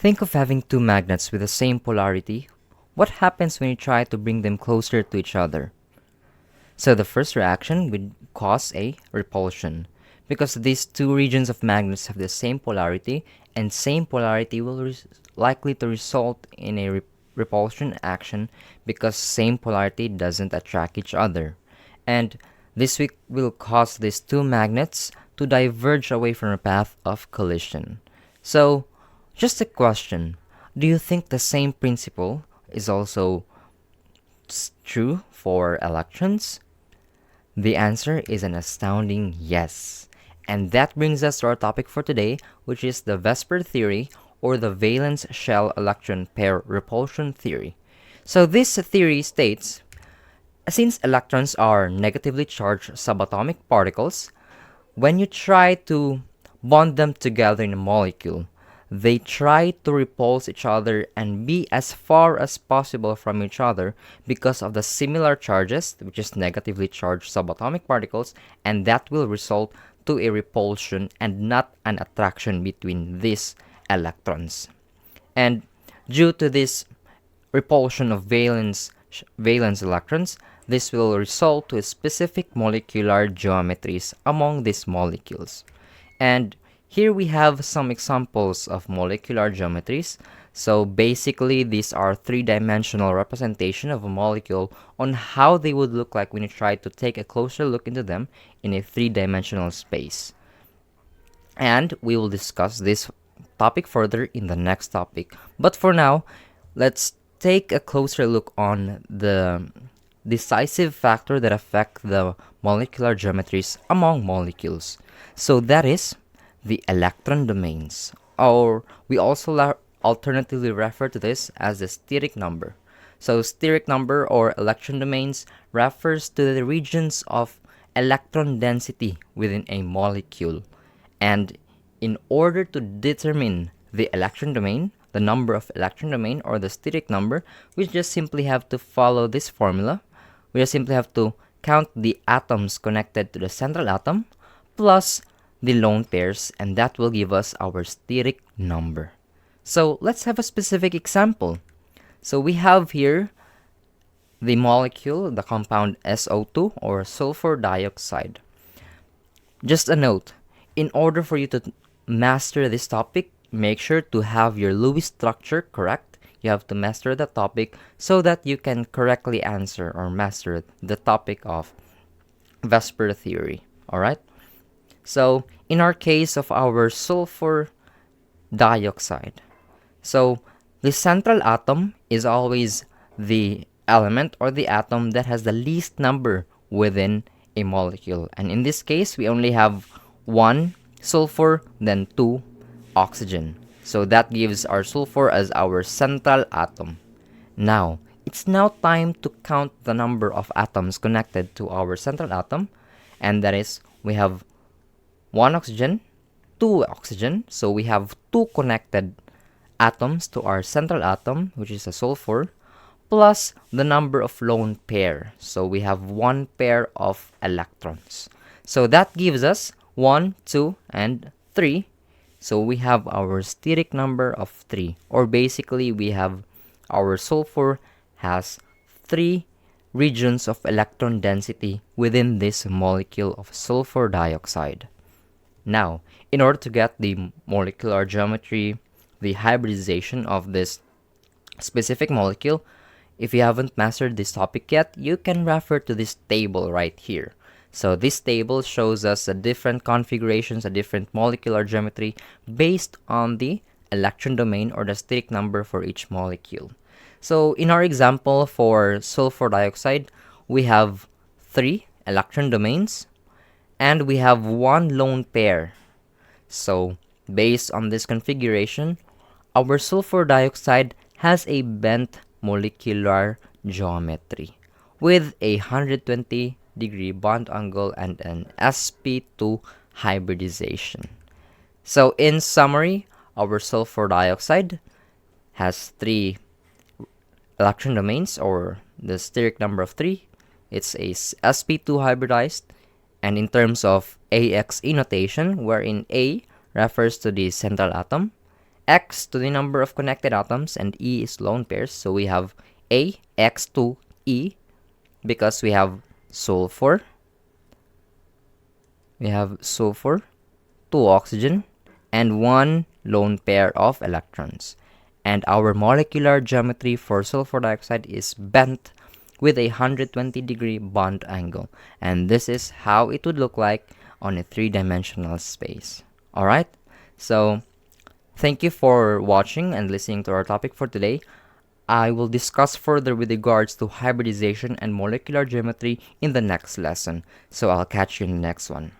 Think of having two magnets with the same polarity. What happens when you try to bring them closer to each other? So the first reaction would cause a repulsion because these two regions of magnets have the same polarity, and same polarity will likely to result in a repulsion action because same polarity doesn't attract each other. And this will cause these two magnets to diverge away from a path of collision. So, just a question. Do you think the same principle is also true for electrons? The answer is an astounding yes. And that brings us to our topic for today, which is the VSEPR theory, or the valence shell electron pair repulsion theory. So this theory states, since electrons are negatively charged subatomic particles, when you try to bond them together in a molecule, they try to repulse each other and be as far as possible from each other because of the similar charges, which is negatively charged subatomic particles, and that will result to a repulsion and not an attraction between these electrons. And due to this repulsion of valence electrons, this will result to specific molecular geometries among these molecules. And here we have some examples of molecular geometries. So basically, these are three-dimensional representation of a molecule on how they would look like when you try to take a closer look into them in a three-dimensional space. And we will discuss this topic further in the next topic. But for now, let's take a closer look on the decisive factor that affect the molecular geometries among molecules. So that is the electron domains, or we also alternatively refer to this as the steric number. So steric number or electron domains refers to the regions of electron density within a molecule. And in order to determine the electron domain, the number of electron domain or the steric number, we just simply have to follow this formula. We just simply have to count the atoms connected to the central atom plus the lone pairs, and that will give us our steric number. So let's have a specific example. So we have here the molecule, the compound SO₂, or sulfur dioxide. Just a note, in order for you to master this topic, make sure to have your Lewis structure correct. You have to master the topic so that you can correctly answer or master the topic of VSEPR theory. Alright? So, in our case of our sulfur dioxide, so the central atom is always the element or the atom that has the least number within a molecule. And in this case, we only have one sulfur, then two oxygen. So that gives our sulfur as our central atom. Now, it's now time to count the number of atoms connected to our central atom. And that is, we have one oxygen, two oxygen. So we have two connected atoms to our central atom, which is a sulfur, plus the number of lone pair. So we have one pair of electrons. So that gives us 1, 2, and 3. So we have our steric number of 3. Or basically, we have our sulfur has 3 regions of electron density within this molecule of sulfur dioxide. Now, in order to get the molecular geometry, the hybridization of this specific molecule, if you haven't mastered this topic yet, you can refer to this table right here. So this table shows us the different configurations, a different molecular geometry based on the electron domain or the steric number for each molecule. So in our example for sulfur dioxide, we have 3 electron domains and we have 1 lone pair. So based on this configuration, our sulfur dioxide has a bent molecular geometry with a 120-degree bond angle and an sp2 hybridization. So in summary, our sulfur dioxide has 3 electron domains or the steric number of 3. It's a sp2 hybridized, and in terms of AXE notation, wherein A refers to the central atom X to the number of connected atoms, and E is lone pairs. So we have A, X to E, because we have sulfur. We have sulfur, 2 oxygen, and 1 lone pair of electrons. And our molecular geometry for sulfur dioxide is bent with a 120-degree bond angle. And this is how it would look like on a 3-dimensional space. Alright? So, thank you for watching and listening to our topic for today. I will discuss further with regards to hybridization and molecular geometry in the next lesson. So I'll catch you in the next one.